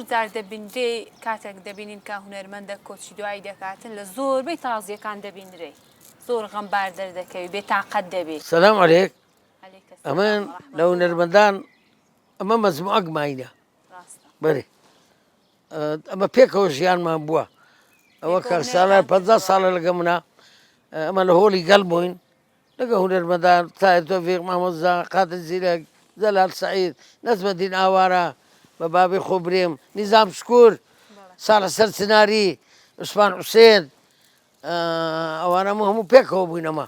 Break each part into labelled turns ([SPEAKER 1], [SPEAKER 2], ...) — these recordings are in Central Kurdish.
[SPEAKER 1] جار دەبینرێ کاتێک دەبینین کە هونەرمەندە کۆچی دوایی دەکاتن لە زۆربەی تازیەکان دەبینرێ زۆر غەمبار دەردەکەوی بێتاقەت دەبێت.
[SPEAKER 2] سلام عليك ئەمن لە هونەرمەندان ئەمە مەجموعەک ماینە بەێ ئەمە پێکەوە ژیانمان بووە ئەوە کە ساڵە 50 ساڵە لەگە منە ئەمە لە هۆڵی گەڵ بووین لەگە هونەرمەندان تای تۆفیق مامۆستا قادر زیرەک جەلال سەعید نەجمەدین ئاوارە بە بابی خۆبرێم نیزام شکوور ساڵە سەر چناری عوسمان حوسێن ئەوانە هەموو پێکەوە بووینەمە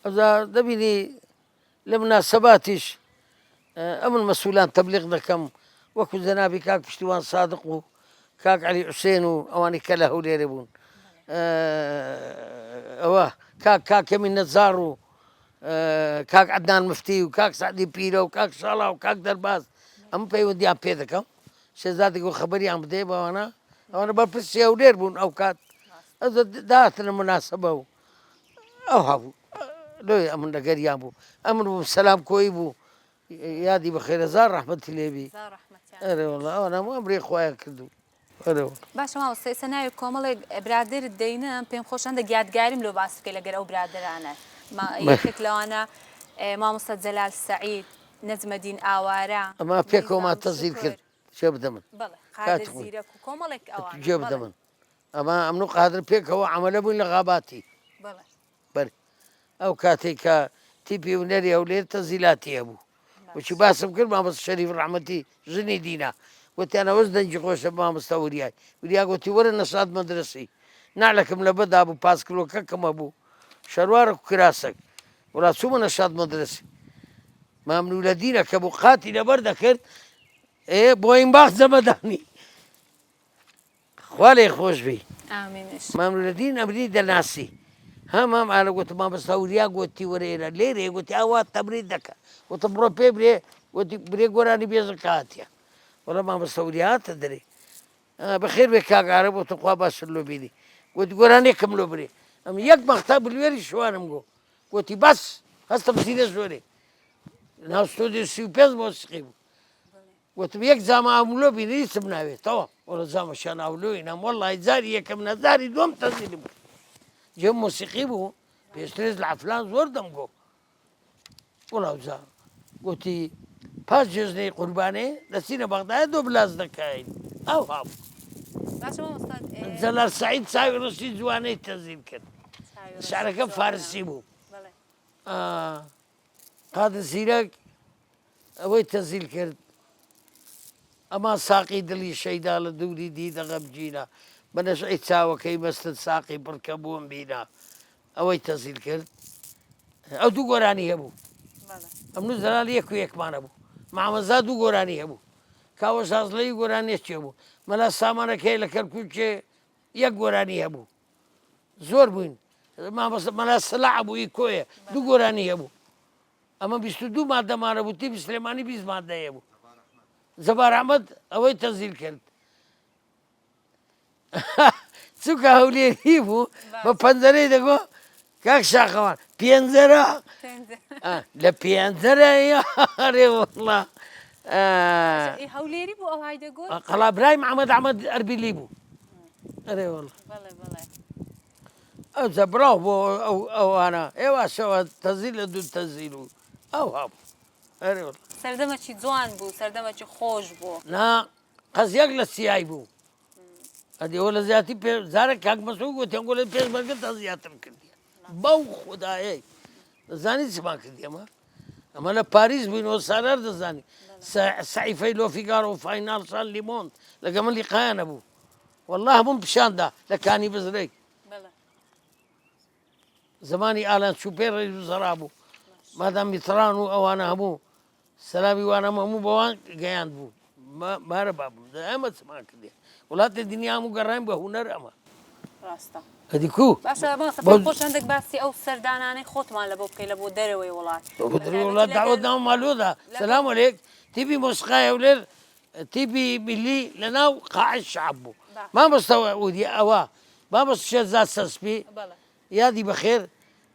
[SPEAKER 2] ئەوجا دەبینی لە مناسەباتیش ئەمن مەسئولان تەبلیغ دەکەم وەکو جەنابی کاک پشتیوان سادق و کاک عەلی حوسێن و ئەوانی کە لە هەولێرە بوون ئەوە کاکەمی نەجار و کاک عەدنان مفتی و کاک سعدی پیرە و کاک شاڵا و کاک دەرباز ئەمە پەیوەندیان پێ دەکەم شێزادێک و خەبەریان بدەێ بەوانە ئەوانە بەرپرسی هەولێر بوون ئەو کات داهاتنە مناسەبە و ئەو هەبوو لۆی ئەمن لەگەریان بوو ئەمن بوو سەلام کۆی بوو یادی بەخێرە زار ڕەحمەتی لێبی ئەرێوەڵڵا ئەوانە هەموو ئەمرێ خۆیان کردو
[SPEAKER 1] باشە ماوەستا ئێستا ناوی کۆمەڵێک برادرت دەینم پێم خۆشەن دەگیادگاریم لەو باس بکەی لەگەر ئەو برادرانە یەکێک لەوانە مامۆستا جەلال سەعید نەجمەدین ئاوارە
[SPEAKER 2] ئەمە پێکەوەمان تەزیر کرد چێ بدە من
[SPEAKER 1] قادر زیرەک و کۆمەڵێک ئەوانە
[SPEAKER 2] گوێ بدە من ئەمە ئەمن قادر پێکەوە عەمەلە بووین لە غاباتی بەر ئەو کاتێک کە تیپی هونەری هەولێر تەزیلاتی هەبوو وچی باسم کرد مامۆستا شەریف ڕەحمەتی ژنی دینە وتیان ئەوەش دەنجی خۆشە مامۆستا وریا وریا گوتی وەرە نەشاد مەدرەسی ناڵەکەم لە بەدا بوو پاسکلۆکەکەمە بوو شەروارە و کراسەک وڵا چوومە نەشاد مەدرەسی مامنوولە دینە کە بوو قاتی لەبەر دەکرد بۆین باخ جەمەدانی خوا لێ خۆش بی مامنوولە دین ئەمری دەناسی هەمام ئالە گوتم مامۆستا وریا گوتی وەرێرە لێرێ گوتی ئاوا تەمرین دەکە وتم بڕۆ پێ برێ وتی برێ گۆرانی بێژە کاتیە وەڵا مامۆستا وریا هاتە دەرێ بەخێر بێ کاگارە بۆتە خوا باشتر لۆ بینی گوتی گۆرانێکم لۆ برێ ئەم یەک مەختا بلوێری شوانم گۆ گوتی بەس هەستم زیرە زۆرێ ناو ستۆدیۆ 35 مۆسیقی بوو گوتم یەک جامە ئامولۆ بینی هیچم ناوێت تەوا وەڵا جامەشیان ئاولۆی نام وەڵڵی جاری یەکەم نەزاری دووەم تەزیلم کرد جێم مۆسیقی بوو پێشترێز لە عەفلان زۆر دەمگۆ وەڵاو جا گوتی پاش جێژنەی قوربانێ دەچینە بەغدایە دۆ بلاس دەکەین ئەو هابوو جەلال سەعید چاوی ڕشتی جوانەی تەزیل کرد شارەکە فارسی بوو قادر زیرەک ئەوەی تەزیل کرد ئەما ساقی دڵی شەیدا لە دووری دیدە غەمگینە بە نەشعی چاوەکەی مەستت ساقی پڕکە بووم بینە ئەوەی تەزیل کرد ئەو دوو گۆرانی هەبوو ئەمنوو جەلال یەک و یەکمانە بوو مامەزا دوو گۆرانی هەبوو کاوە شازڵەی گۆرانێ چێ بوو مەلا سامانەکەی لە کەرکووکێ یەک گۆرانی هەبوو زۆر بووین مەلا سلع بووی کۆیە دوو گۆرانی هەبوو ئەمە 22 مادەمانە بوو تیپی سلێمانی 20 مادەیە بوو جەبار ئەحمەد ئەوەی تەزیل کرد چووکە هەولێری بوو بە پەنجەرەی دەگۆ کاک شاخەوان پێنجەرە لە پێنجەرە ئەرێ وەڵڵا
[SPEAKER 1] هەولێری بوو ئەوهای دەگۆت
[SPEAKER 2] قەڵابرای محەممەد ئەحمەد ئەربیلی بوو ئەرێ وەڵڵا ئەو جە بڕاو بۆ ئەوانە ئێواشەوە تەزیل لە دوو تەزیل و ئەو هەبوو ئەرێ وەڵڵا
[SPEAKER 1] سەردەمەکی جوان بوو سەردەمەکی خۆش بوو
[SPEAKER 2] نا قەزیەک لە سیایی بوو ئەدیەوە لە زیاتی زارە کاک مەسعود گوتیان گۆ لە پێشمەرگە تا زیاترم کردی بەو خودایەی دەزانی چمان کردی ئەمە لە پاریس بووینەوە سالار دەزانی سەعیفەی لۆفیگارۆ و فایناڵشان لیمۆند لەگە من لیقایانە بوو وەڵڵا هەمووم پیشاندا لە کانی بزرەی زمانی ئالان چوپێ ڕێز وزەرا بوو مادام میتران و ئەوانە هەموو سەلامی وانەمە هەموو بەوان گەیاند بوو بارە بابوو ئەمە چمان کردی وڵاتی دنیا هەموو گەڕاین بە هونەر ئەمە هەدی کو
[SPEAKER 1] خۆش هەندێک باسی ئەو سەردانانەی خۆتمان لە بۆ بکەی لە بۆ دەرەوەی
[SPEAKER 2] وڵات داوت ناو مالۆدا سەلام عەلێک تیپی مۆسیقای هەولێر تیپی میلی لە ناو قاعە شەعب بوو مامۆستا ودی ئەوە مامۆستا شێرزاد سەسپی یادی بەخێر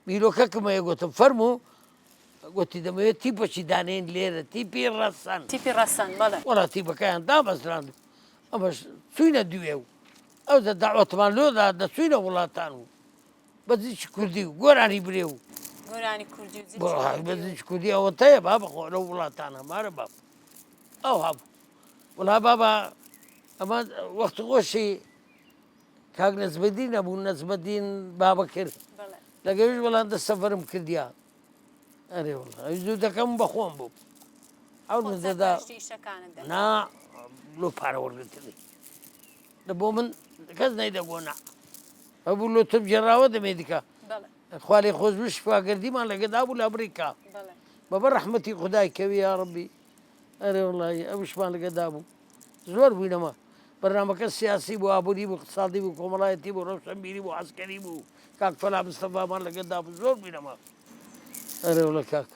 [SPEAKER 2] بیرۆکەکەمەیە گوتم فەرموو گوتی دەمەوێت تیپەکی دانێن لێرە تیپی ڕەسەن
[SPEAKER 1] تیپی ڕەسەن بەڵێ
[SPEAKER 2] وەڵا تیپەکەیان دابەزراند ئەمەش چوینە دوێ و ئەو داوەتمان لۆدا دەچوینە وڵاتان و بەزیچ کوردی و گۆرانی برێ و
[SPEAKER 1] گۆرانی کوردی و
[SPEAKER 2] بەزیچ کوردی ئەوە تەیە با بخۆ لەو وڵاتان هەمارە باب ئەو هەبوو وڵا بابا ئەمە وەختی خۆشی کاک نەزمەدین نەبوو نەزمەدین بابە کرد لەگەویش وەڵاندە سەفەرم کردیا ئەرێ وڵا زوو دەکەم بە خۆم بوو ئەو دەدا نا لۆ پارە وەرگرتنی لە بۆ من کەس نەیدەگۆنا ئەبوو لۆ تم جێراوە دەمێ دیکە خوالێ خۆش شفاگردیمان لەگەدا بوو لە ئەمریکا بەبە ڕەحمەتی خودای کەوی یا ڕەبی ئەرێ وڵی ئەوشمان لەگەدا بوو زۆر بووینەمە بەرنامەکە سیاسی بوو ئابووری بوو اقتصادی بوو کۆمەڵایەتی بوو ڕەوشەمبیری بوو عەسکەری بوو کاک فەلا مستەفامان لەگەدا بوو زۆر بووینەمە ئەرێ وڵە کاک